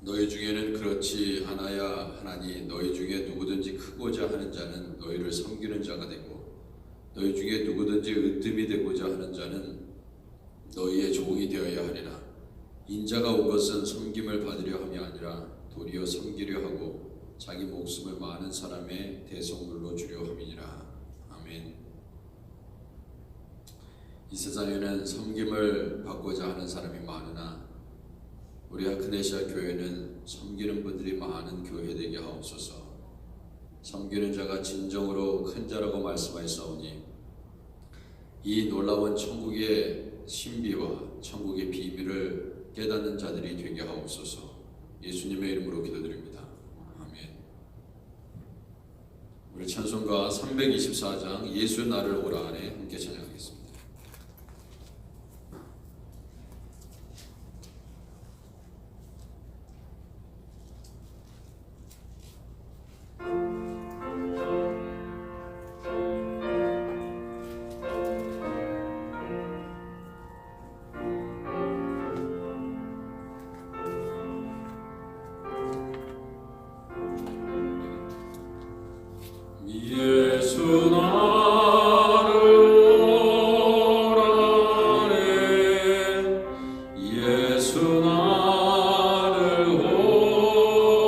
너희 중에는 그렇지 않아야 하나니 너희 중에 누구든지 크고자 하는 자는 너희를 섬기는 자가 되고 너희 중에 누구든지 으뜸이 되고자 하는 자는 너희의 종이 되어야 하리라. 인자가 온 것은 섬김을 받으려 함이 아니라 도리어 섬기려 하고 자기 목숨을 많은 사람의 대속물로 주려 함이니라. 아멘. 이 세상에는 섬김을 받고자 하는 사람이 많으나 우리 아크네시아 교회는 섬기는 분들이 많은 교회 되게 하옵소서. 섬기는 자가 진정으로 큰 자라고 말씀하셨사오니 이 놀라운 천국의 신비와 천국의 비밀을 깨닫는 자들이 되게 하옵소서. 예수님의 이름으로 기도드립니다. 아멘. 우리 찬송가 324장 예수 나를 오라 안에 함께 찬양하겠습니다. 예수 나를 오라네 예수 나를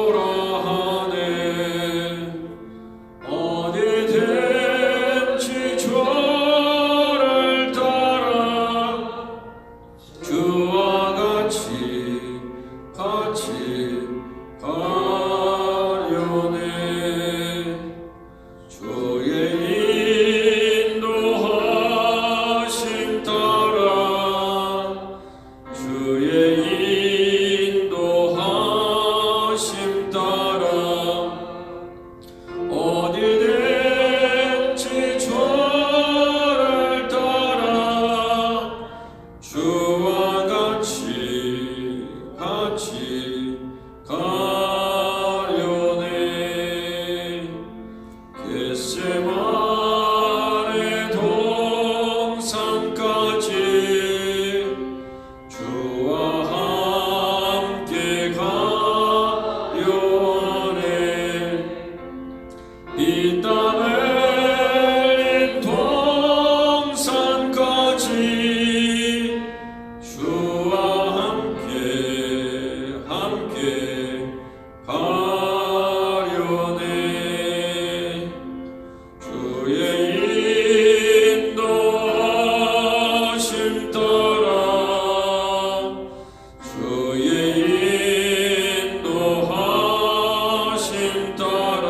오라하네 어디든지 주를 따라 주와 같이 가려네 주의 인도하심 따라 주의 인도하심 따라 어디든지 주를 따라 주와 같이 가려네 겟세마네 동산까지 주와 함께 가려네 이 땀 흘린 동산까지 주와 함께 가려네 주의 인도하심 따라 주의 인도하심 따라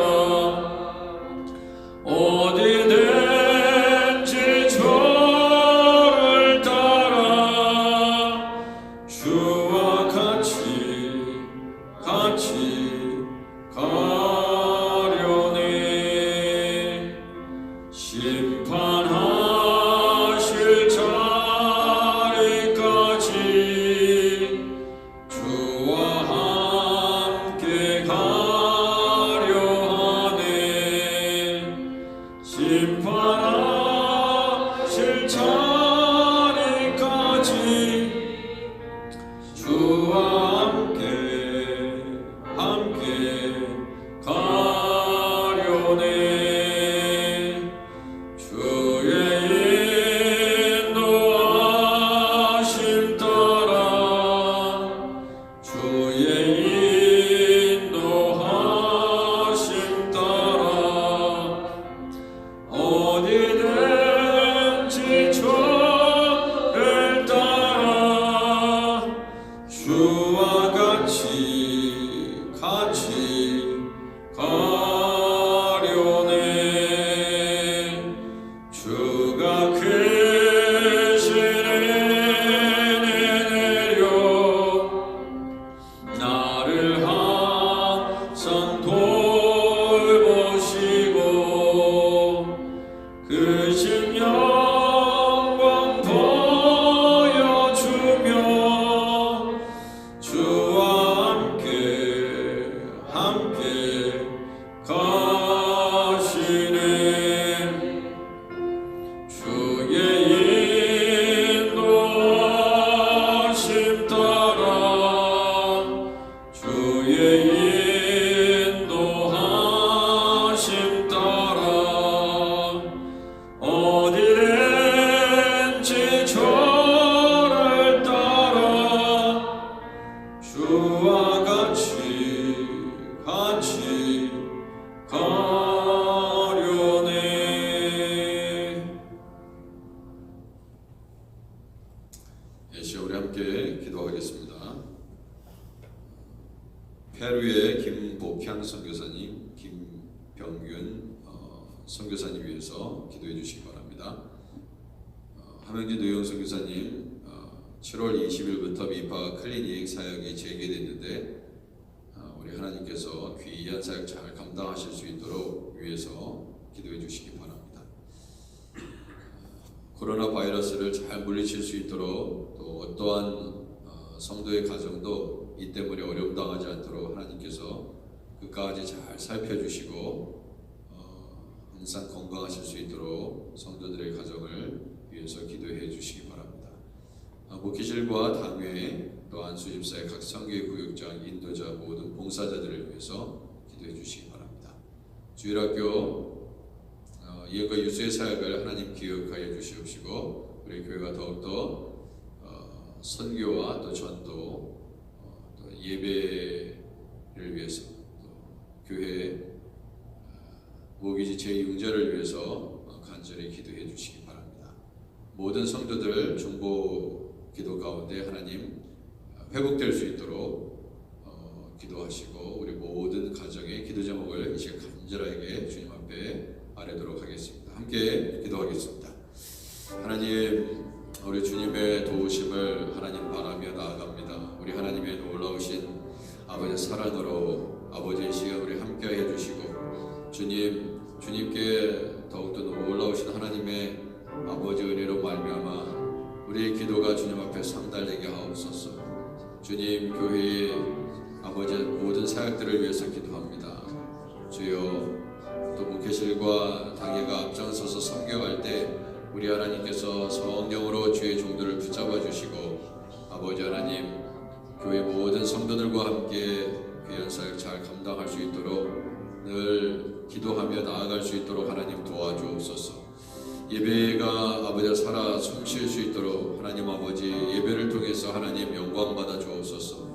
선교사님 위해서 기도해 주시기 바랍니다. 함영진 노영 선교사님 7월 20일부터 미파 클리닉 사역이 재개됐는데 우리 하나님께서 귀한 사역 잘 감당하실 수 있도록 위해서 기도해 주시기 바랍니다. 코로나 바이러스를 잘 물리칠 수 있도록 또 어떠한 성도의 가정도 이 때문에 어려움 당하지 않도록 하나님께서 끝까지 잘 살펴주시고 항상 건강하실 수 있도록 성도들의 가정을 위해서 기도해 주시기 바랍니다. 목회실과 당회 또 안수집사의 각 선교회 구역장 인도자 모든 봉사자들을 위해서 기도해 주시기 바랍니다. 주일학교 이행과 유수의 사역을 하나님 기억하여 주시옵시고 우리 교회가 더욱더 선교와 또 전도 또 예배를 위해서 또 교회 모기지 제6자를 위해서 간절히 기도해 주시기 바랍니다. 모든 성도들 중보 기도 가운데 하나님 회복될 수 있도록 기도하시고 우리 모든 가정의 기도 제목을 이 시간 간절하게 주님 앞에 아뢰도록 하겠습니다. 함께 기도하겠습니다. 하나님, 우리 주님의 도우심을 하나님 바라며 나아갑니다. 우리 하나님의 놀라우신 아버지의 사랑으로 아버지의 시간 우리 함께 해주시고 주님께 더욱더 놀라우신 하나님의 아버지 은혜로 말미암아 우리의 기도가 주님 앞에 상달되게 하옵소서. 주님, 교회의 아버지 모든 사역들을 위해서 기도합니다. 주여, 또 목회실과 당회가 앞장서서 섬겨갈 때 우리 하나님께서 성령으로 주의 종들을 붙잡아 주시고 아버지 하나님 교회 모든 성도들과 함께 귀한 사역 잘 감당할 수 있도록 늘 기도하며 나아갈 수 있도록 하나님 도와주옵소서. 예배가 아버지가 살아 숨쉴 수 있도록 하나님 아버지 예배를 통해서 하나님 영광 받아 주옵소서.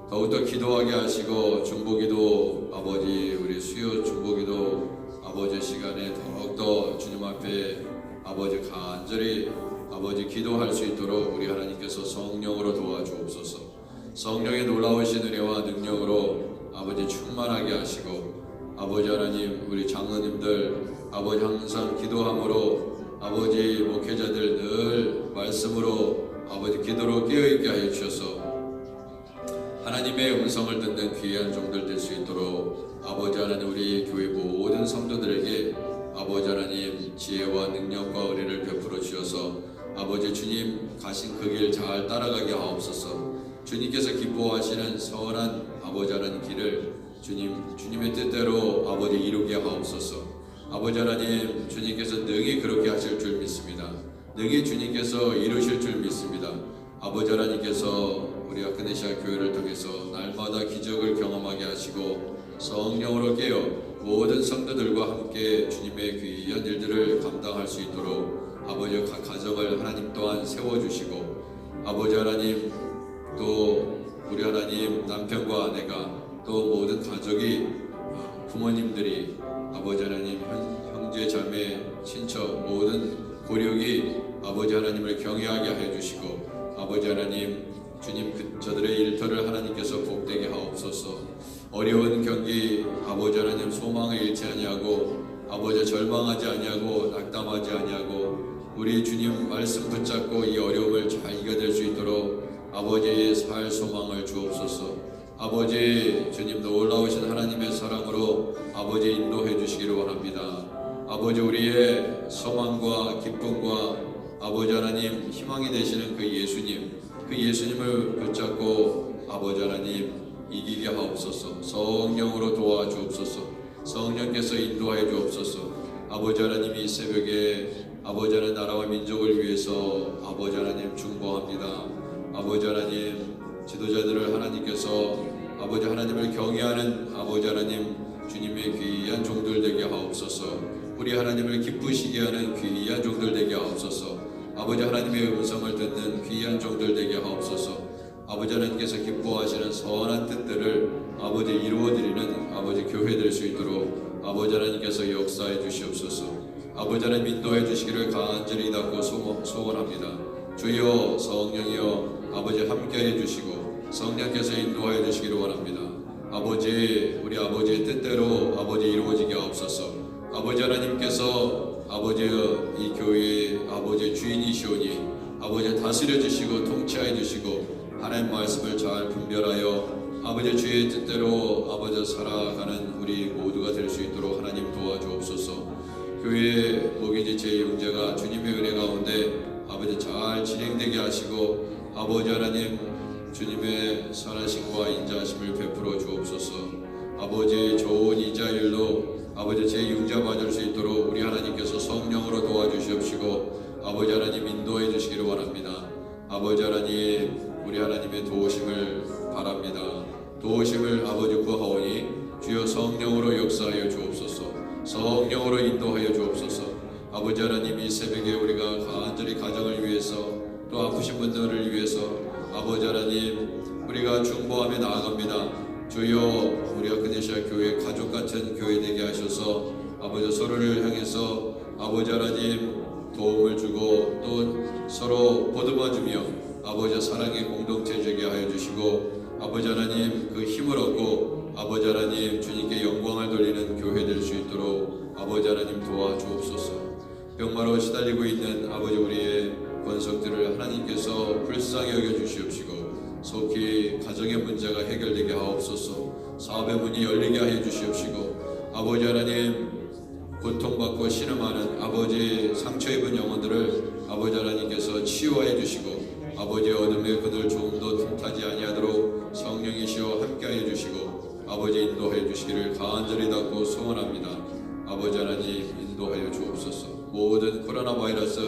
더욱더 기도하게 하시고 중보기도 아버지 우리 수요 중보기도 아버지 시간에 더욱더 주님 앞에 아버지 간절히 아버지 기도할 수 있도록 우리 하나님께서 성령으로 도와주옵소서. 성령의 놀라우신 은혜와 능력으로 아버지 충만하게 하시고 아버지 하나님 우리 장로님들 아버지 항상 기도함으로 아버지 목회자들 늘 말씀으로 아버지 기도로 깨어있게 하여 주셔서 하나님의 음성을 듣는 귀한 종들 될 수 있도록 아버지 하나님 우리 교회 모든 성도들에게 아버지 하나님 지혜와 능력과 은혜를 베풀어 주셔서 아버지 주님 가신 그 길 잘 따라가게 하옵소서. 주님께서 기뻐하시는 선한 아버지 하나님 길을 주님의 뜻대로 아버지 이루게 하옵소서. 아버지 하나님 주님께서 능히 그렇게 하실 줄 믿습니다. 능히 주님께서 이루실 줄 믿습니다. 아버지 하나님께서 우리 아크네시아 교회를 통해서 날마다 기적을 경험하게 하시고 성령으로 깨어 모든 성도들과 함께 주님의 귀한 일들을 감당할 수 있도록 아버지 각 가정을 하나님 또한 세워주시고 아버지 하나님 또 우리 하나님 남편과 아내가 또 모든 가족이 부모님들이 아버지 하나님 형제 자매 친척 모든 고력이 아버지 하나님을 경외하게 하여 주시고 아버지 하나님 주님 저들의 일터를 하나님께서 복되게 하옵소서. 어려운 경기 아버지 하나님 소망을 잃지 아니하고 아버지 절망하지 아니하고 낙담하지 아니하고 우리 주님 말씀 붙잡고 이 어려움을 잘 이겨낼 수 있도록 아버지의 살 소망을 주옵소서. 아버지 주님 놀라우신 하나님의 사랑으로 아버지 인도해 주시기를 원합니다. 아버지 우리의 소망과 기쁨과 아버지 하나님 희망이 되시는 그 예수님을 붙잡고 아버지 하나님 이기게 하옵소서. 성령으로 도와주옵소서. 성령께서 인도하여 주옵소서. 아버지 하나님 이 새벽에 아버지 하나님 나라와 민족을 위해서 아버지 하나님 중보합니다. 아버지 하나님 지도자들을 하나님께서 아버지 하나님을 경외하는 아버지 하나님 주님의 귀한 종들 되게 하옵소서. 우리 하나님을 기쁘시게 하는 귀한 종들 되게 하옵소서. 아버지 하나님의 음성을 듣는 귀한 종들 되게 하옵소서. 아버지 하나님께서 기뻐하시는 선한 뜻들을 아버지 이루어드리는 아버지 교회 될 수 있도록 아버지 하나님께서 역사해 주시옵소서. 아버지 하나님 인도해 주시기를 간절히 닫고 소원합니다. 주여 성령이여 아버지 함께해 주시고 성령께서 인도하여 주시기를 원합니다. 아버지 우리 아버지의 뜻대로 아버지 이루어지게 하옵소서. 아버지 하나님께서 아버지의 이 교회의 아버지의 주인이시오니 아버지 다스려 주시고 통치하여 주시고 하나님 말씀을 잘 분별하여 아버지 주의 뜻대로 아버지 살아가는 우리 모두가 될 수 있도록 하나님 도와주옵소서. 교회의 목이지 제6제가 주님의 은혜 가운데 아버지 잘 진행되게 하시고 아버지 하나님 주님의 선하심과 인자하심을 베풀어 주옵소서. 아버지 좋은 이자일로 아버지 제6자 받을 수 있도록 우리 하나님께서 성령으로 도와주시옵시고 아버지 하나님 인도해 주시기를 원합니다. 아버지 하나님 우리 하나님의 도우심을 바랍니다. 도우심을 아버지 구하오니 주여 성령으로 역사하여 주옵소서. 성령으로 인도하여 주옵소서. 아버지 하나님 이 새벽에 우리가 간절히 가정을 위해서 또 아프신 분들을 위해서 아버지 하나님 우리가 중보하며 나아갑니다. 주여 우리 아크네시아 교회 가족 같은 교회 되게 하셔서 아버지 서로를 향해서 아버지 하나님 도움을 주고 또 서로 보듬어주며 아버지 사랑의 공동체 되게 하여 주시고 아버지 하나님 그 힘을 얻고 아버지 하나님 주님께 영광을 돌리는 교회 될 수 있도록 아버지 하나님 도와주옵소서. 병마로 시달리고 있는 아버지 우리의 권속들을 하나님께서 불쌍히 여겨주시옵시고 속히 가정의 문제가 해결되게 하옵소서. 사업의 문이 열리게 하여 주시옵시고 아버지 하나님 고통받고 신음하는 아버지 상처 입은 영혼들을 아버지 하나님께서 치유하여 주시고 아버지의 어둠의 그들 조금도 틈타지 아니하도록 성령이시여 함께하여 주시고 아버지 인도하여 주시기를 간절히 닫고 소원합니다. 아버지 하나님 인도하여 주옵소서. 모든 코로나 바이러스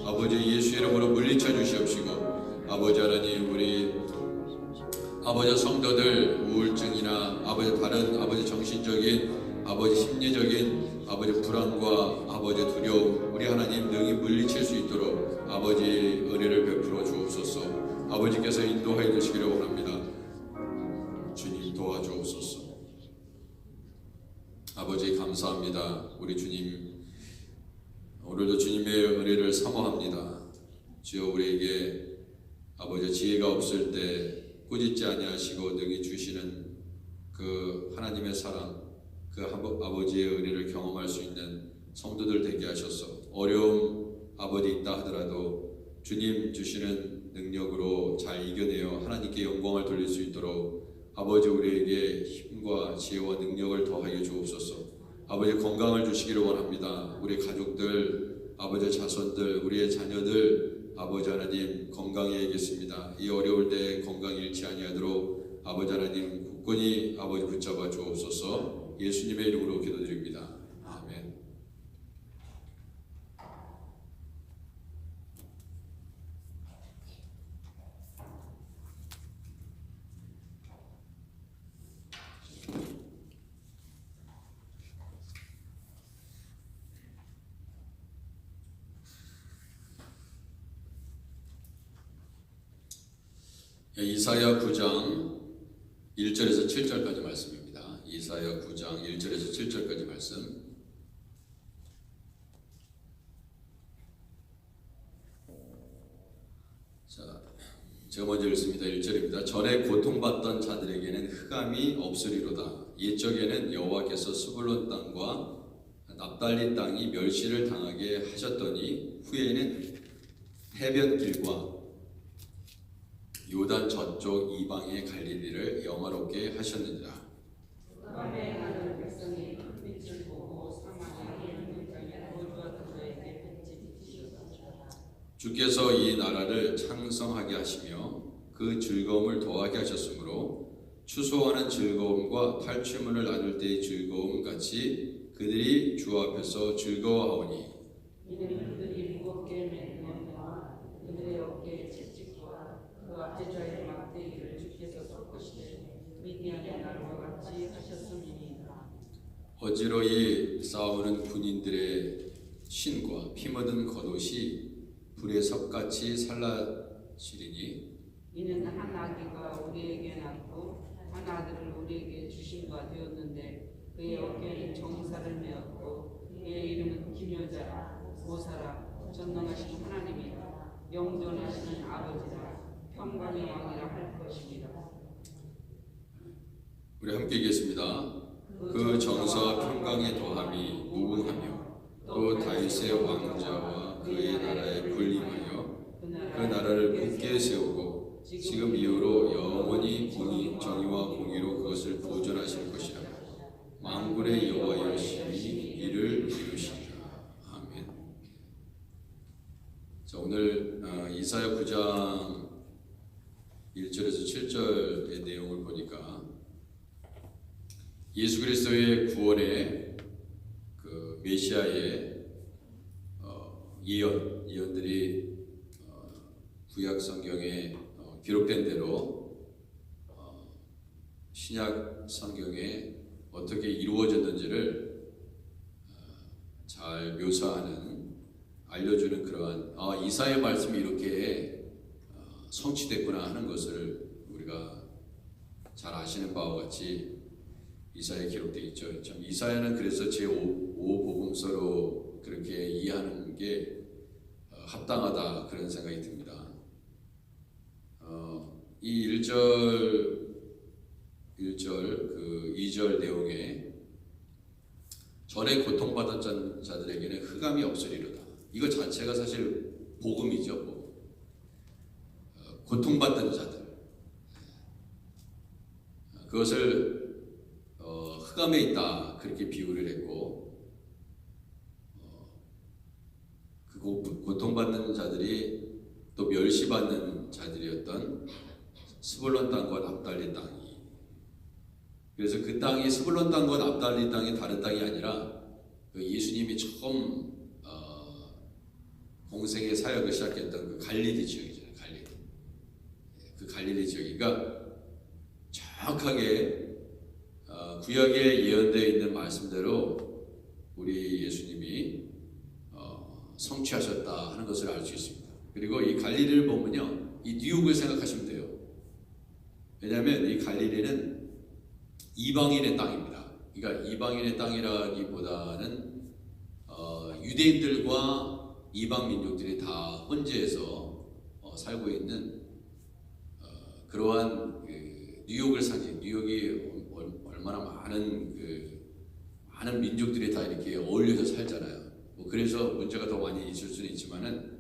아버지 예수 이름으로 물리쳐 주시옵시고 아버지 하나님 우리 아버지 성도들 우울증이나 아버지 다른 아버지 정신적인 아버지 심리적인 아버지 불안과 아버지 두려움 우리 하나님 능히 물리칠 수 있도록 아버지 은혜를 베풀어 주옵소서. 아버지께서 인도하여 주시기를 원합니다. 주님 도와주옵소서. 아버지 감사합니다. 우리 주님 오늘도 주님의 은혜를 사모합니다. 주여 우리에게 아버지 지혜가 없을 때 꾸짖지 아니하시고 능히 주시는 그 하나님의 사랑 그 아버지의 은혜를 경험할 수 있는 성도들 되게 하셔서 어려움 아버지 있다 하더라도 주님 주시는 능력으로 잘 이겨내어 하나님께 영광을 돌릴 수 있도록 아버지 우리에게 힘과 지혜와 능력을 더하여 주옵소서. 아버지 건강을 주시기를 원합니다. 우리 가족들 아버지 자손들 우리의 자녀들 아버지 하나님 건강해야겠습니다. 이 어려울 때 건강 잃지 아니하도록 아버지 하나님 굳건히 아버지 붙잡아 주옵소서. 예수님의 이름으로 기도드립니다. 아멘. 이사야 9장 1절에서 7절까지 말씀입니다. 이사야 9장 1절에서 7절까지 말씀. 자, 제가 먼저 읽습니다. 1절입니다. 전에 고통받던 자들에게는 흑암이 없으리로다. 옛적에는 여호와께서 스불론 땅과 납달리 땅이 멸시를 당하게 하셨더니 후에는 해변길과 요단 저쪽 이방의 갈릴리를 영화롭게 하셨느니라. 하는 백성이 그 빛을 보고 사망의 이름을 땅에 거주하던 자에게 빛이 비치셨다. 주께서 이 나라를 창성하게 하시며 그 즐거움을 더하게 하셨으므로 추수하는 즐거움과 탈취문을 나눌 때의 즐거움 같이 그들이 주 앞에서 즐거워하오니 이는 그들이 무겁게 맨 명령과 그들의 어깨에 채찍과 그 압제자의 막대기를 주께서 섞으시되 미디안의 날과 같이 하셨음이니이다. 어지러이 싸우는 군인들의 신과 피 묻은 겉옷이 불의 섭같이 살라시리니 이는 한 아기가 우리에게 낳고 한 아들을 우리에게 주신 바 되었는데 그의 어깨에는 정사를 메었고 그의 이름은 기묘자라 모사라 전능하신 하나님이라 영존하시는 아버지라 평강의 왕이라 할 것입니다. 우리 함께 읽겠습니다. 그 정사와 평강의 더함이 무궁하며 다윗의 왕자와 그의 나라에 군림하여 그 나라를 굳게 세우고 지금 이후로 영원히 공의, 정의와 공의로 그것을 보존하실 것이라. 만군의 여호와여 신이 이를 이루시리라. 아멘. 자, 오늘 이사야 9장 1절에서 7절의 내용을 보니까 예수 그리스도의 구원의 그 메시아의 예언들이 구약 성경에 기록된 대로 신약 성경에 어떻게 이루어졌는지를 잘 묘사하는 알려주는 그러한 이사야의 말씀이 이렇게 성취됐구나 하는 것을 우리가 잘 아시는 바와 같이 이사야에 기록되어 있죠. 참 이사야는 그래서 제5복음서로 그렇게 이해하는 게 합당하다 그런 생각이 듭니다. 이 1절 그 2절 내용에 전에 고통받았던 자들에게는 흑암이 없으리로다. 이거 자체가 사실 복음이죠. 고통받던 자들 그것을 흑암에 있다 그렇게 비유를 했고 그 고통받는 자들이 또 멸시받는 자들이었던 스불론 땅과 납달리 땅이, 그래서 그 땅이 스불론 땅과 납달리 땅이 다른 땅이 아니라 그 예수님이 처음 공생의 사역을 시작했던 그 갈릴리 지역이잖아요. 그 갈릴리 지역이니까 정확하게 구약에 예언되어 있는 말씀대로 우리 예수님이 성취하셨다 하는 것을 알 수 있습니다. 그리고 이 갈릴리를 보면요, 이 뉴욕을 생각하시면 돼요. 왜냐하면 이 갈릴리는 이방인의 땅입니다. 그러니까 이방인의 땅이라기보다는 유대인들과 이방 민족들이 다 혼재해서 살고 있는 그러한 뉴욕을 상징. 뉴욕이 얼마나 많은 민족들이 다 이렇게 어울려서 살잖아요. 그래서 문제가 더 많이 있을 수는 있지만은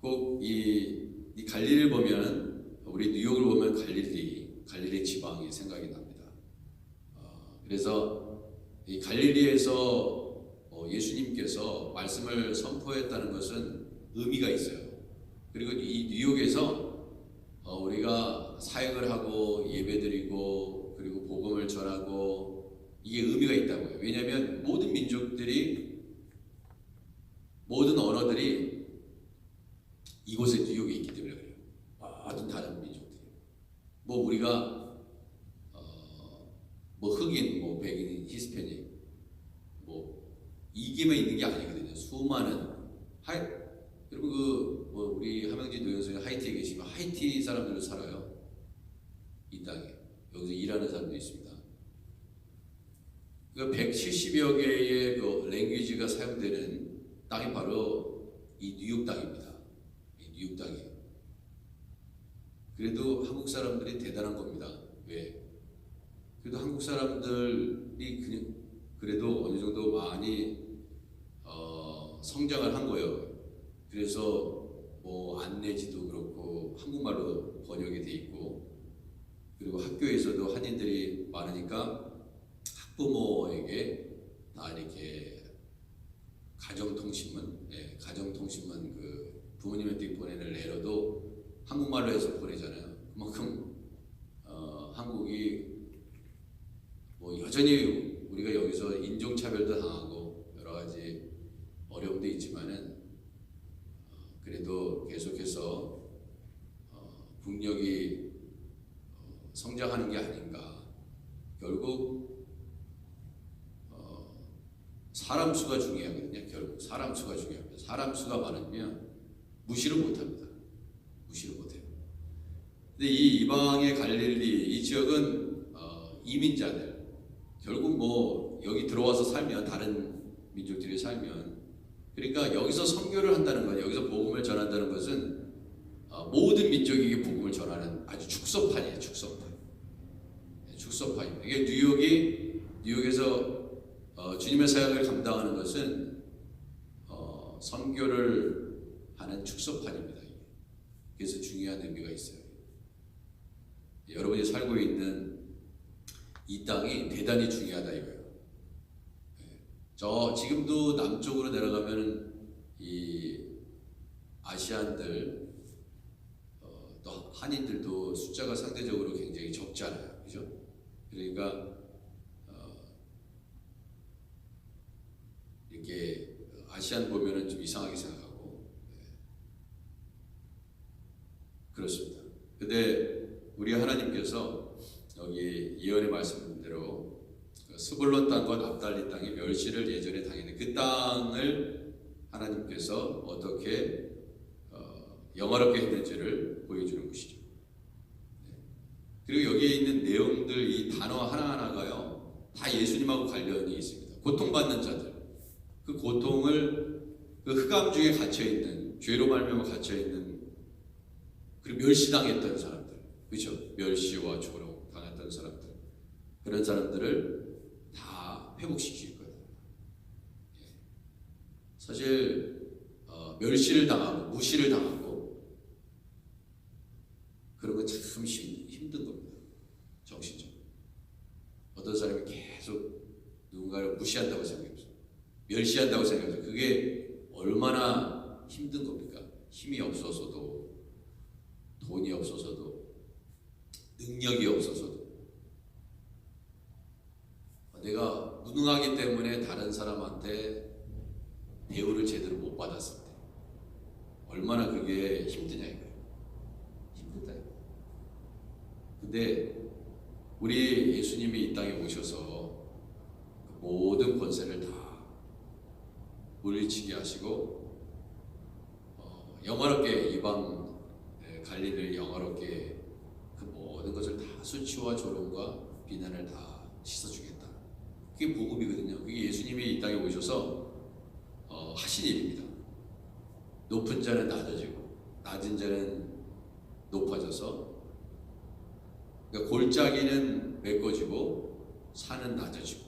꼭 이 갈릴리를 보면, 우리 뉴욕을 보면 갈릴리 지방이 생각이 납니다. 그래서 이 갈릴리에서 예수님께서 말씀을 선포했다는 것은 의미가 있어요. 그리고 이 뉴욕에서 우리가 사역을 하고 예배드리고 그리고 복음을 전하고 이게 의미가 있다고요. 왜냐하면 모든 민족들이, 모든 언어들이 이곳에 뉴욕에 있기 때문에 그래요. 모든 다른 민족들이. 우리가 흑인, 백인, 히스패닉 이게만 있는 게 아니거든요. 수많은 여러분 우리 함양지 노현소에 하이티에 계시면 하이티 사람들도 살아요. 이 땅에. 여기서 일하는 사람도 있습니다. 그러니까 170여 개의 그 랭귀지가 사용되는 땅이 바로 이 뉴욕 땅입니다. 이 뉴욕 땅이에요. 그래도 한국 사람들이 대단한 겁니다. 왜? 그래도 한국 사람들이 그래도 어느 정도 많이 성장을 한 거예요. 그래서 안내지도 그렇고 한국말로 번역이 돼 있고, 그리고 학교에서도 한인들이 많으니까 학부모에게 다 이렇게 가정통신문 그 부모님한테 보내는 레터도 한국말로 해서 보내잖아요. 그만큼 한국이 여전히 우리가 여기서 인종차별도 당하고 여러 가지 어려움도 있지만은 그래도 계속해서 국력이 성장하는 게 아닌가. 결국 사람 수가 중요하거든요. 결국 사람 수가 중요합니다. 사람 수가 많으면 무시를 못합니다. 무시를 못해요. 근데 이 이방의 갈릴리 이 지역은 이민자들, 결국 여기 들어와서 살면, 다른 민족들이 살면, 그러니까 여기서 선교를 한다는 건, 여기서 복음을 전한다는 것은 모든 민족에게 복음을 전하는 아주 축소판이에요. 축소판입니다. 이게 뉴욕에서 주님의 사역을 감당하는 것은 선교를 하는 축소판입니다. 그래서 중요한 의미가 있어요. 여러분이 살고 있는 이 땅이 대단히 중요하다 이거예요. 저 지금도 남쪽으로 내려가면 이 아시안들 또 한인들도 숫자가 상대적으로 굉장히 적잖아요, 그죠? 그러니까 이렇게 아시안 보면은 좀 이상하게 생각하고 그렇습니다. 근데 우리 하나님께서 여기 예언의 말씀대로 스불론 땅과 납달리 땅의 멸시를 예전에 당했는 그 땅을 하나님께서 어떻게 영화롭게 했는지를 보여주는 것이죠. 그리고 여기에 있는 내용들, 이 단어 하나하나가요 다 예수님하고 관련이 있습니다. 고통받는 자들, 그 고통을 그 흑암 중에 갇혀있는, 죄로 말미암아 갇혀있는, 그리고 멸시당했던 사람들, 그렇죠? 멸시와 조롱 당했던 사람들, 그런 사람들을 다 회복시킬 거예요. 사실 멸시를 당하고 무시를 당하고 그런 건 참 힘든 겁니다. 정신적으로. 어떤 사람이 계속 누군가를 무시한다고 생각해보세요. 멸시한다고 생각해보세요. 그게 얼마나 힘든 겁니까? 힘이 없어서도, 돈이 없어서도, 능력이 없어서도. 내가 무능하기 때문에 다른 사람한테 대우를 제대로 못 받았을 때 얼마나 그게 힘드냐 이거예요. 힘들다 이거예요. 근데 우리 예수님이 이 땅에 오셔서 모든 권세를 다 물리치게 하시고 영화롭게 이방 갈릴리를 영화롭게 그 모든 것을 다 수치와 조롱과 비난을 다 씻어주겠다. 그게 복음이거든요. 그게 예수님이 이 땅에 오셔서 하신 일입니다. 높은 자는 낮아지고 낮은 자는 높아져서, 그러니까 골짜기는 메꿔지고 산은 낮아지고,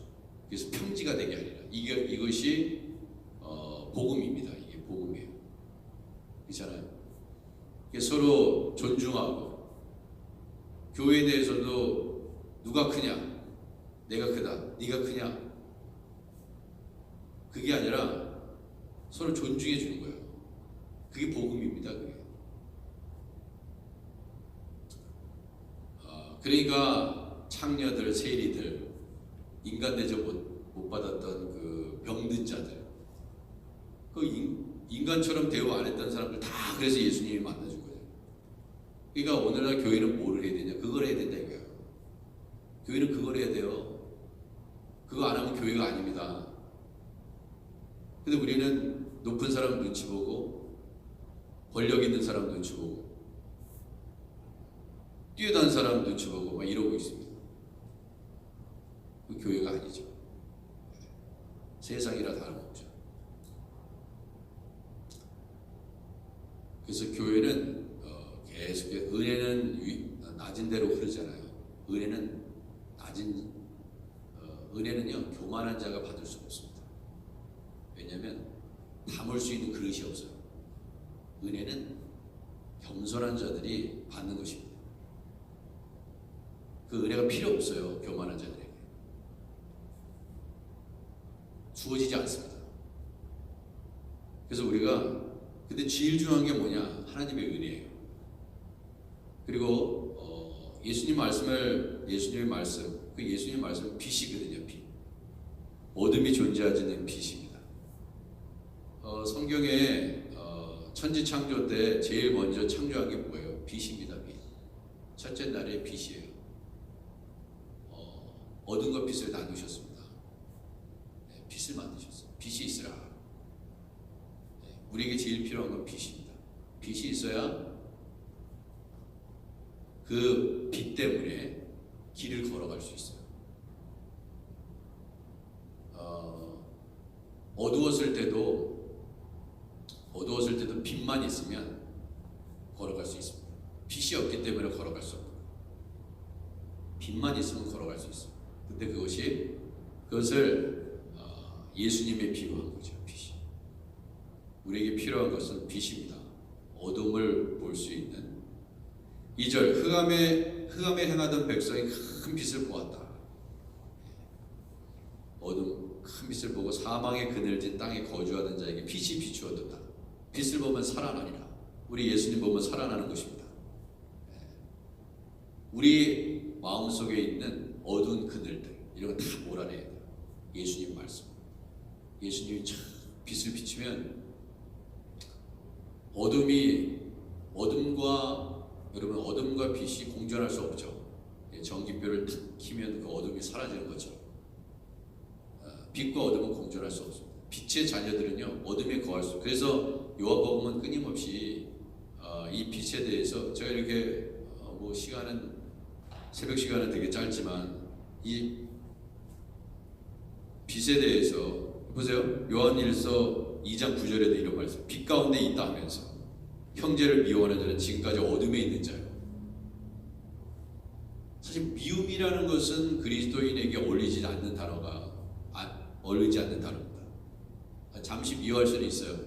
그래서 평지가 되게 하리라. 이것이 복음입니다. 이게 복음이에요. 그렇잖아요. 서로 존중하고, 교회에 대해서도 누가 크냐, 내가 크다, 네가 크냐, 그게 아니라 서로 존중해 주는 거예요. 그게 복음입니다. 그게. 그러니까 창녀들, 세리들, 인간 대접 못 받았던 그 병든 자들, 그 인간처럼 대우 안 했던 사람들 다 그래서 예수님이 만나준 거예요. 그러니까 오늘날 교회는 뭐를 해야 되냐? 그걸 해야 된다 이거예요. 교회는 그걸 해야 돼요. 그거 안 하면 교회가 아닙니다. 근데 우리는 높은 사람 눈치 보고, 권력 있는 사람 눈치 보고, 뛰어난 사람 눈치 보고 막 이러고 있습니다. 그 교회가 아니죠. 세상이라 다름없죠. 그래서 교회는 계속 은혜는 낮은 대로 흐르잖아요. 은혜는요 교만한 자가 받을 수 없습니다. 왜냐하면 담을 수 있는 그릇이 없어요. 은혜는 겸손한 자들이 받는 것입니다. 그 은혜가 필요 없어요. 교만한 자들에게 주어지지 않습니다. 그래서 우리가 근데 제일 중요한 게 뭐냐? 하나님의 은혜예요. 그리고 예수님의 말씀, 그 예수님의 말씀은 빛이거든요. 빛. 어둠이 존재하지는 빛입니다. 성경에 천지 창조 때 제일 먼저 창조한 게 뭐예요? 빛입니다. 빛. 첫째 날에 빛이에요. 어둠과 빛을 나누셨습니다. 네, 빛을 만드셨어요. 빛이 있으라. 네, 우리에게 제일 필요한 건 빛입니다. 빛이 있어야 그 빛 때문에 길을 걸어갈 수 있어요. 어두웠을 때도 빛만 있으면 걸어갈 수 있습니다. 빛이 없기 때문에 걸어갈 수 없고, 빛만 있으면 걸어갈 수 있어요. 근데 그것을 예수님의 피로 한 거죠. 빛이. 우리에게 필요한 것은 빛입니다. 어둠을 볼 수 있는. 2절 흑암에 행하던 백성이 큰 빛을 보았다. 어둠 큰 빛을 보고 사망의 그늘진 땅에 거주하던 자에게 빛이 비추어졌다. 빛을 보면 살아나리라. 우리 예수님 보면 살아나는 것입니다. 우리 마음속에 있는 어두운 그늘들 이런 거 다 몰아내야 돼요. 예수님 말씀. 예수님이 참 빛을 비추면 어둠과 빛이 공존할 수 없죠. 전기뼈를 탁 키면 그 어둠이 사라지는 거죠. 빛과 어둠은 공존할 수 없습니다. 빛의 자녀들은요 어둠에 거할 수. 그래서 요한복음은 끊임없이 이 빛에 대해서 제가 이렇게 뭐 시간은 새벽 시간은 되게 짧지만 이 빛에 대해서 보세요. 요한일서 2장 9절에도 이런 말씀. 빛 가운데 있다 하면서 형제를 미워하는 자는 지금까지 어둠에 있는 자요. 사실 미움이라는 것은 그리스도인에게 어울리지 않는 단어입니다. 잠시 미워할 수는 있어요.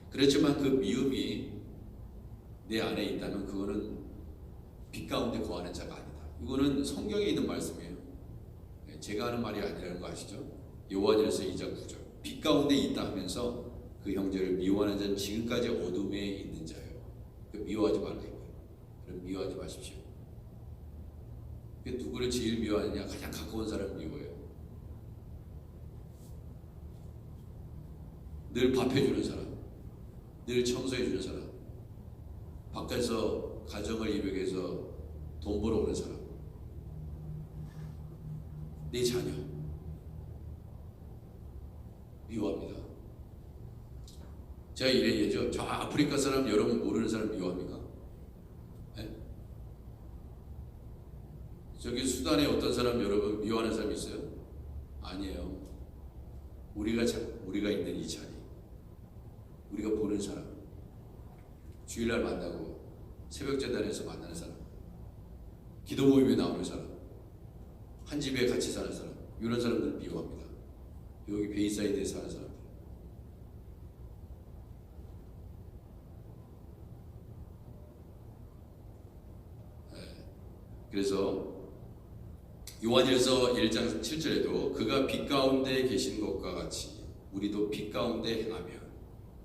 그렇지만 그 미움이 내 안에 있다면 그거는 빛 가운데 거하는 자가 아니다. 이거는 성경에 있는 말씀이에요. 제가 하는 말이 아니라는 거 아시죠? 요한일서 2장 9절. 빛 가운데 있다 하면서 그 형제를 미워하는 자는 지금까지 어둠에 있는 자예요. 미워하지 말라 이거예요. 그럼 미워하지 마십시오. 누구를 제일 미워하느냐? 가장 가까운 사람을 미워해요. 늘 밥해주는 사람, 늘 청소해주는 사람, 밖에서 가정을 이루기 위해서 돈 벌어오는 사람, 내 자녀 미워합니다. 제가 이래 얘기죠. 저 아프리카 사람 여러분 모르는 사람 미워합니까? 네? 저기 수단에 어떤 사람 여러분 미워하는 사람 있어요? 아니에요. 우리가 있는 이 자리, 우리가 보는 사람, 주일날 만나고 새벽재단에서 만나는 사람, 기도 모임에 나오는 사람, 한 집에 같이 사는 사람, 이런 사람들 미워합니다. 여기 베이사이드에 사는 사람들. 네. 그래서 요한일서 1장 7절에도 그가 빛 가운데 계신 것과 같이 우리도 빛 가운데 행하며.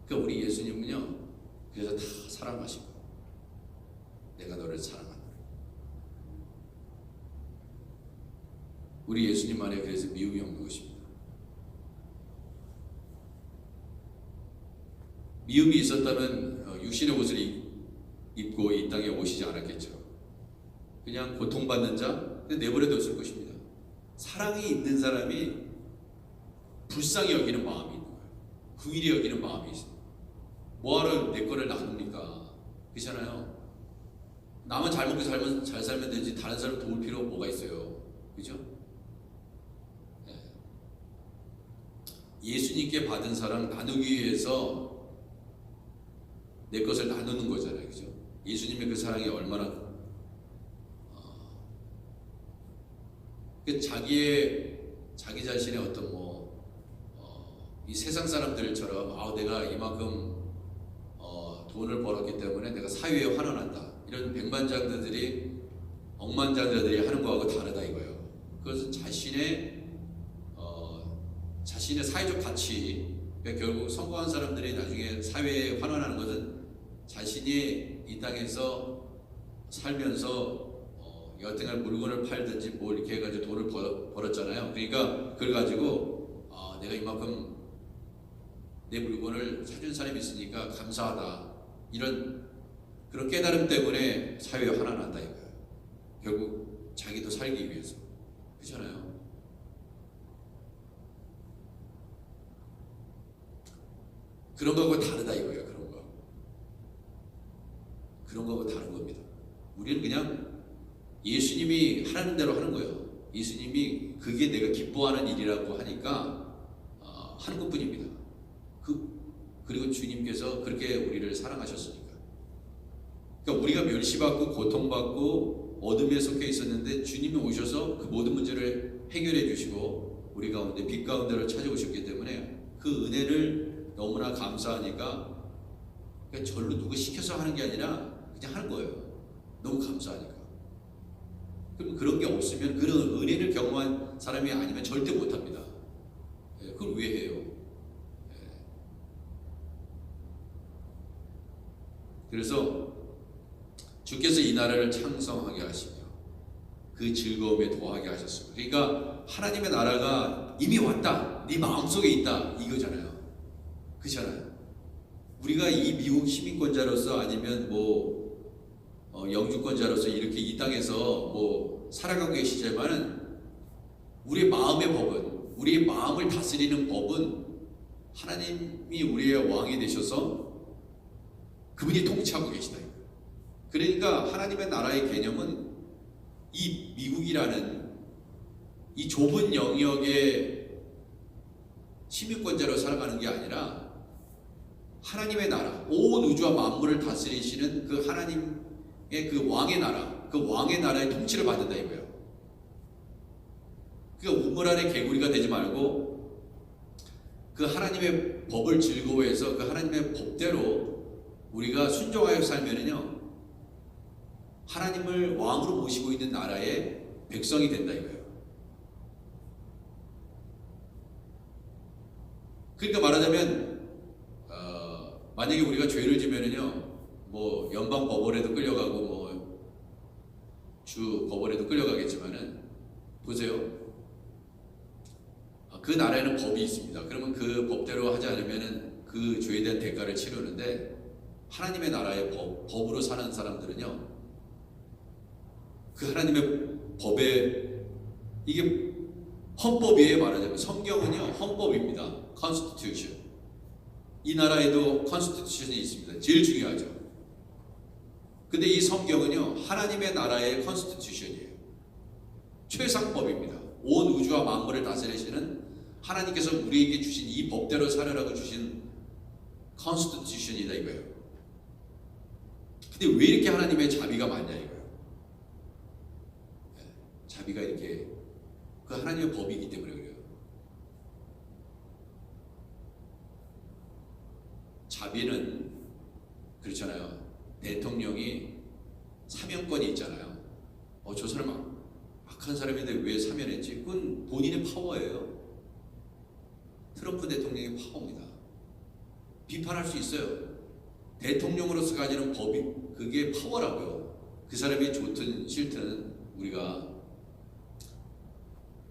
그러니까 우리 예수님은요 그래서 다 사랑하시고 내가 너를 사랑한다. 우리 예수님 안에 그래서 미움이 없는 것입니다. 미움이 있었다면 육신의 옷을 입고 이 땅에 오시지 않았겠죠. 그냥 고통받는 자 내버려뒀을 것입니다. 사랑이 있는 사람이 불쌍히 여기는 마음이 있는 거예요. 긍휼히 여기는 마음이 있어요. 뭐하러 내 거를 나눕니까? 그렇잖아요. 나만 잘 먹고 잘 살면 되지 다른 사람 도울 필요가 뭐가 있어요. 그죠? 네. 예수님께 받은 사랑 나누기 위해서 내 것을 나누는 거잖아요. 그죠? 예수님의 그 사랑이 얼마나 자기 자신의 어떤 이 세상 사람들처럼 내가 이만큼 돈을 벌었기 때문에 내가 사회에 환원한다. 이런 백만장자들이 억만장자들이 하는 거하고 다르다 이거예요. 그것은 자신의 사회적 가치. 그러니까 결국 성공한 사람들이 나중에 사회에 환원하는 것은 자신이 이 땅에서 살면서 여튼간 물건을 팔든지 뭘 이렇게 해가지고 돈을 벌었잖아요. 그러니까 그걸 가지고 내가 이만큼 내 물건을 사준 사람이 있으니까 감사하다. 이런 그런 깨달음 때문에 사회에 환원한다 이거예요. 결국 자기도 살기 위해서. 그렇잖아요. 그런 거하고 다르다 이거예요. 그런 거하고 다른 겁니다. 우리는 그냥 예수님이 하는 대로 하는 거예요. 예수님이 그게 내가 기뻐하는 일이라고 하니까 하는 것뿐입니다. 그리고 주님께서 그렇게 우리를 사랑하셨으니까. 그러니까 우리가 멸시받고 고통받고 어둠에 속해 있었는데 주님이 오셔서 그 모든 문제를 해결해 주시고 우리 가운데 빛 가운데를 찾아오셨기 때문에 그 은혜를 너무나 얼마나 감사하니까 그냥 절로 누구 시켜서 하는 게 아니라 그냥 하는 거예요. 너무 감사하니까. 그럼 그런 게 없으면 그런 은혜를 경험한 사람이 아니면 절대 못합니다. 그걸 왜 해요? 그래서 주께서 이 나라를 창성하게 하시며 그 즐거움에 더하게 하셨습니다. 그러니까 하나님의 나라가 이미 왔다, 네 마음속에 있다, 이거잖아요. 그렇잖아요. 우리가 이 미국 시민권자로서 아니면 영주권자로서 이렇게 이 땅에서 살아가고 계시지만은 우리의 마음의 법은, 우리의 마음을 다스리는 법은 하나님이 우리의 왕이 되셔서 그분이 통치하고 계시다. 그러니까 하나님의 나라의 개념은 이 미국이라는 이 좁은 영역의 시민권자로 살아가는 게 아니라 하나님의 나라, 온 우주와 만물을 다스리시는 그 하나님의 그 왕의 나라, 그 왕의 나라의 통치를 받는다 이거예요. 그러니까 우물 안에 개구리가 되지 말고 그 하나님의 법을 즐거워해서 그 하나님의 법대로 우리가 순종하여 살면은요, 하나님을 왕으로 모시고 있는 나라의 백성이 된다 이거예요. 그러니까 말하자면 만약에 우리가 죄를 지면은요, 연방 법원에도 끌려가고 주 법원에도 끌려가겠지만은 보세요. 그 나라에는 법이 있습니다. 그러면 그 법대로 하지 않으면은 그 죄에 대한 대가를 치르는데 하나님의 나라의 법으로 사는 사람들은요, 그 하나님의 법에 이게 헌법이에요. 말하자면 성경은요 헌법입니다. Constitution. 이 나라에도 Constitution이 있습니다. 제일 중요하죠. 근데 이 성경은요 하나님의 나라의 Constitution이에요. 최상법입니다. 온 우주와 만물을 다스리시는 하나님께서 우리에게 주신 이 법대로 살아라고 주신 Constitution이다 이거예요. 근데 왜 이렇게 하나님의 자비가 많냐 이거예요. 자비가 이렇게 그 하나님의 법이기 때문에 그래요. 자비는 그렇잖아요. 대통령이 사면권이 있잖아요. 저 사람 악한 사람인데 왜 사면했지? 그건 본인의 파워예요. 트럼프 대통령의 파워입니다. 비판할 수 있어요. 대통령으로서 가지는 법이 그게 파워라고요. 그 사람이 좋든 싫든 우리가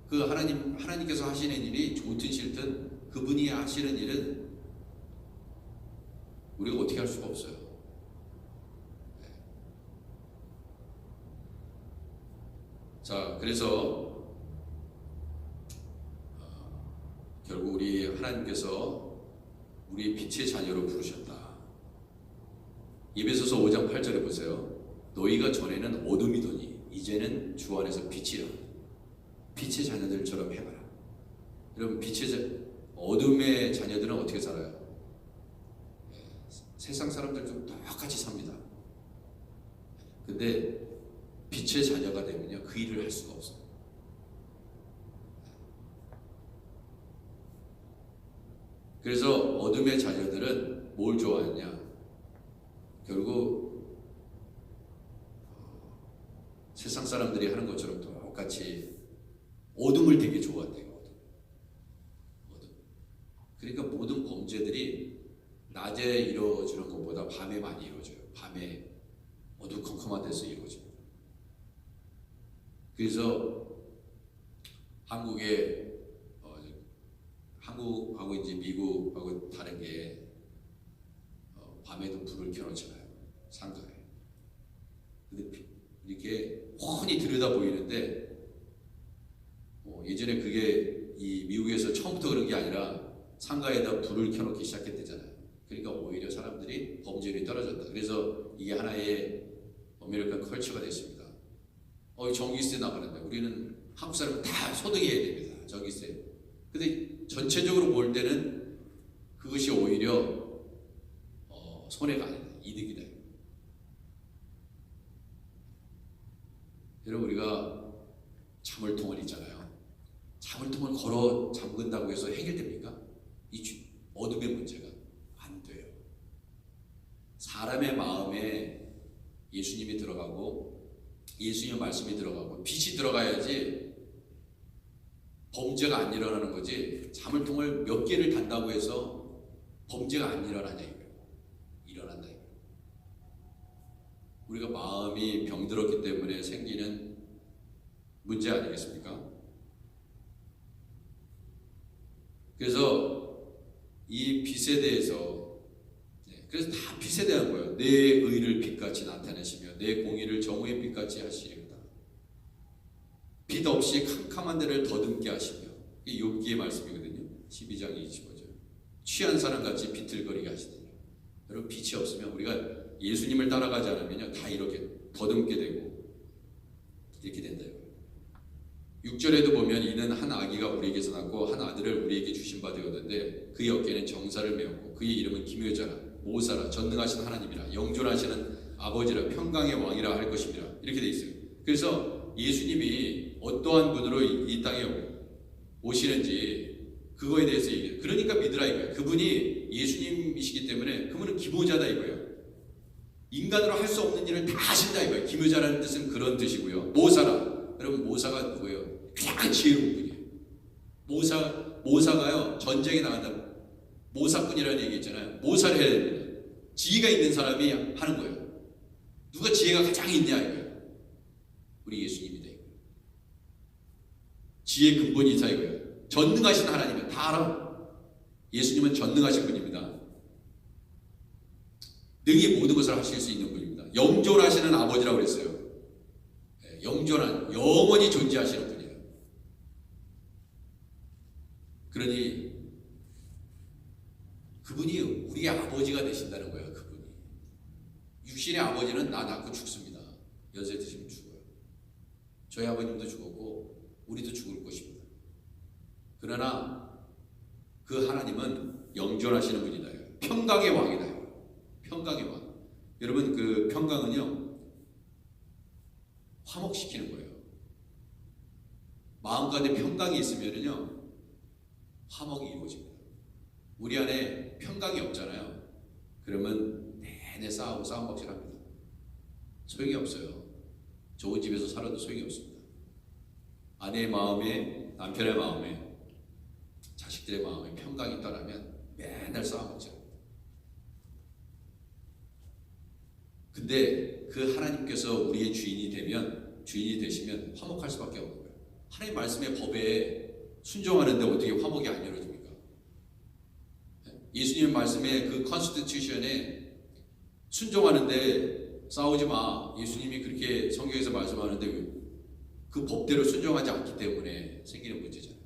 그 하나님께서 하시는 일이 좋든 싫든 그분이 하시는 일은 우리가 어떻게 할 수가 없어요. 자, 그래서 결국 우리 하나님께서 우리 빛의 자녀로 부르셨다. 에베소서 5장 8절에 보세요. 너희가 전에는 어둠이더니 이제는 주 안에서 빛이라. 빛의 자녀들처럼 해봐라. 여러분, 어둠의 자녀들은 어떻게 살아요? 세상 사람들도 똑같이 삽니다. 근데 빛의 자녀가 되면요, 그 일을 할 수가 없어요. 그래서 어둠의 자녀들은 뭘 좋아하냐? 결국 세상 사람들이 하는 것처럼 똑같이 어둠을 되게 좋아한대요. 어둠. 그러니까 모든 범죄들이 낮에 이루어지는 것보다 밤에 많이 이루어져요. 밤에 어두컴컴한 데서 이루어집니다. 그래서 한국하고 이제 미국하고 다른 게 밤에도 불을 켜놓잖아요. 상가에. 근데 이렇게 훤히 들여다 보이는데 예전에 그게 이 미국에서 처음부터 그런 게 아니라 상가에다 불을 켜놓기 시작했대잖아요. 그러니까 오히려 사람들이 범죄율이 떨어졌다. 그래서 이게 하나의 아메리칸 컬처가 됐습니다. 전기세 나가는데 우리는 한국 사람은 다 소득해야 됩니다. 전기세. 근데 전체적으로 볼 때는 그것이 오히려 손해가 아니다. 이득이다. 여러분, 우리가 자물통을 있잖아요. 자물통을 걸어 잠근다고 해서 해결됩니까? 이 어둠의 문제가 예수님의 말씀이 들어가고 빛이 들어가야지 범죄가 안 일어나는 거지. 자물통을 몇 개를 단다고 해서 범죄가 안 일어나냐 이거예요. 일어난다 이거예요. 우리가 마음이 병들었기 때문에 생기는 문제 아니겠습니까? 그래서 이 빛에 대해서 그래서 다 빛에 대한 거예요. 내 의를 빛같이 나타내시며 내 공의를 정오의 빛같이 하시리로다. 빛 없이 캄캄한 데를 더듬게 하시며, 이게 욥기의 말씀이거든요. 12장 25절. 취한 사람같이 비틀거리게 하시더니. 여러분 빛이 없으면 우리가 예수님을 따라가지 않으면요 다 이렇게 더듬게 되고 이렇게 된다. 6절에도 보면 이는 한 아기가 우리에게서 낳고 한 아들을 우리에게 주신 바 되었는데 그의 어깨에는 정사를 메었고 그의 이름은 기묘자라 모사라 전능하신 하나님이라 영존하시는 아버지라 평강의 왕이라 할 것입니다. 이렇게 돼 있어요. 그래서 예수님이 어떠한 분으로 이 땅에 오시는지 그거에 대해서 얘기해요. 그러니까 믿으라 이거예요. 그분이 예수님이시기 때문에 그분은 기묘자다 이거예요. 인간으로 할 수 없는 일을 다 하신다 이거예요. 기묘자라는 뜻은 그런 뜻이고요. 모사라. 여러분 모사가 누구예요? 가장 지혜로운 분이에요. 모사가요 전쟁에 나간다. 모사꾼이라는 얘기 있잖아요. 모사를 해야 됩니다. 지혜가 있는 사람이 하는 거예요. 누가 지혜가 가장 있냐 이거예요. 우리 예수님이다 이거예요. 지혜의 근본이 있다 이거예요. 전능하신 하나님은 다 알아. 예수님은 전능하신 분입니다. 능히 모든 것을 하실 수 있는 분입니다. 영존하시는 아버지라고 그랬어요. 영존한 영원히 존재하시는 분이에요. 그러니 그분이 우리의 아버지가 되신다는 거예요. 그분이 육신의 아버지는 나 낳고 죽습니다. 연세 드시면 죽어요. 저희 아버님도 죽었고 우리도 죽을 것입니다. 그러나 그 하나님은 영존하시는 분이다. 평강의 왕이다. 평강의 왕. 여러분 그 평강은요 화목시키는 거예요. 마음 가운데 평강이 있으면요 화목이 이루어집니다. 우리 안에 평강이 없잖아요. 그러면 내내 싸우고 싸움박질합니다. 소용이 없어요. 좋은 집에서 살아도 소용이 없습니다. 아내의 마음에, 남편의 마음에, 자식들의 마음에 평강이 떠나면 맨날 싸움박질합니다. 근데 그 하나님께서 우리의 주인이 되시면 화목할 수밖에 없는 거예요. 하나님 말씀의 법에 순종하는데 어떻게 화목이 안 이루어집니까? 예수님 말씀의 그 컨스티튜션에 순종하는데 싸우지 마. 예수님이 그렇게 성경에서 말씀하는데 그 법대로 순종하지 않기 때문에 생기는 문제잖아요.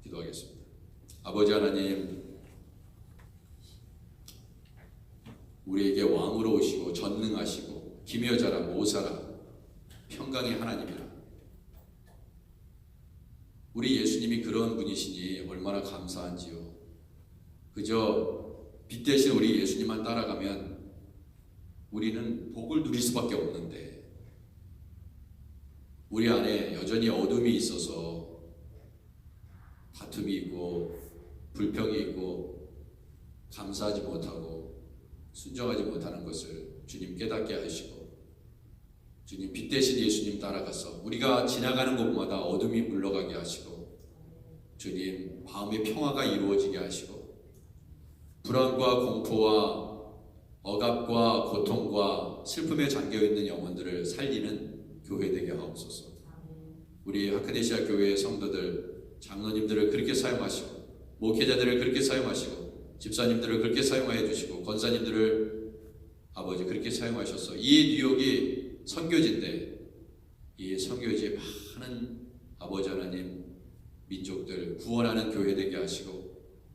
기도하겠습니다. 아버지 하나님, 우리에게 왕으로 오시고 전능하시고 기묘자라 모사라 평강의 하나님이라. 우리 예수님이 그런 분이시니 얼마나 감사한지요. 그저 빛 대신 우리 예수님만 따라가면 우리는 복을 누릴 수밖에 없는데 우리 안에 여전히 어둠이 있어서 다툼이 있고 불평이 있고 감사하지 못하고 순종하지 못하는 것을 주님 깨닫게 하시고 주님 빛 대신 예수님 따라가서 우리가 지나가는 곳마다 어둠이 물러가게 하시고 주님 마음의 평화가 이루어지게 하시고 불안과 공포와 억압과 고통과 슬픔에 잠겨있는 영혼들을 살리는 교회 되게 하옵소서. 우리 하크네시아 교회의 성도들 장로님들을 그렇게 사용하시고 목회자들을 그렇게 사용하시고 집사님들을 그렇게 사용하여 주시고 권사님들을 아버지 그렇게 사용하셔서 이 뉴욕이 선교지인데 이 선교지에 많은 아버지 하나님 민족들 구원하는 교회 되게 하시고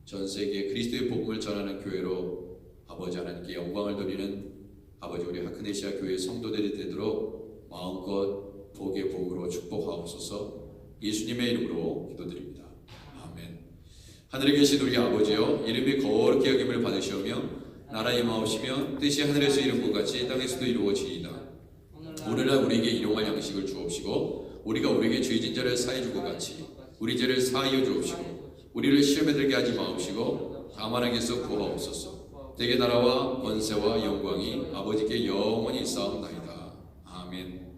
전 세계에 그리스도의 복음을 전하는 교회로 아버지 하나님께 영광을 돌리는 아버지 우리 하크네시아 교회 성도들이 되도록 마음껏 복의 복으로 축복하옵소서. 예수님의 이름으로 기도드립니다. 아멘. 하늘에 계신 우리 아버지여, 이름이 거룩히 여김을 받으시오며 나라 임하옵시며 뜻이 하늘에서 이룬 것 같이 땅에서도 이루어지이다. 오늘날 우리에게 일용할 양식을 주옵시고 우리가 우리에게 죄진 자를 사해 준 것 같이 우리 죄를 사하여 주옵시고 우리를 시험에 들게 하지 마옵시고 다만 악에서 구하옵소서. 대개 나라와 권세와 영광이 아버지께 영원히 있사옵나이다. 아멘.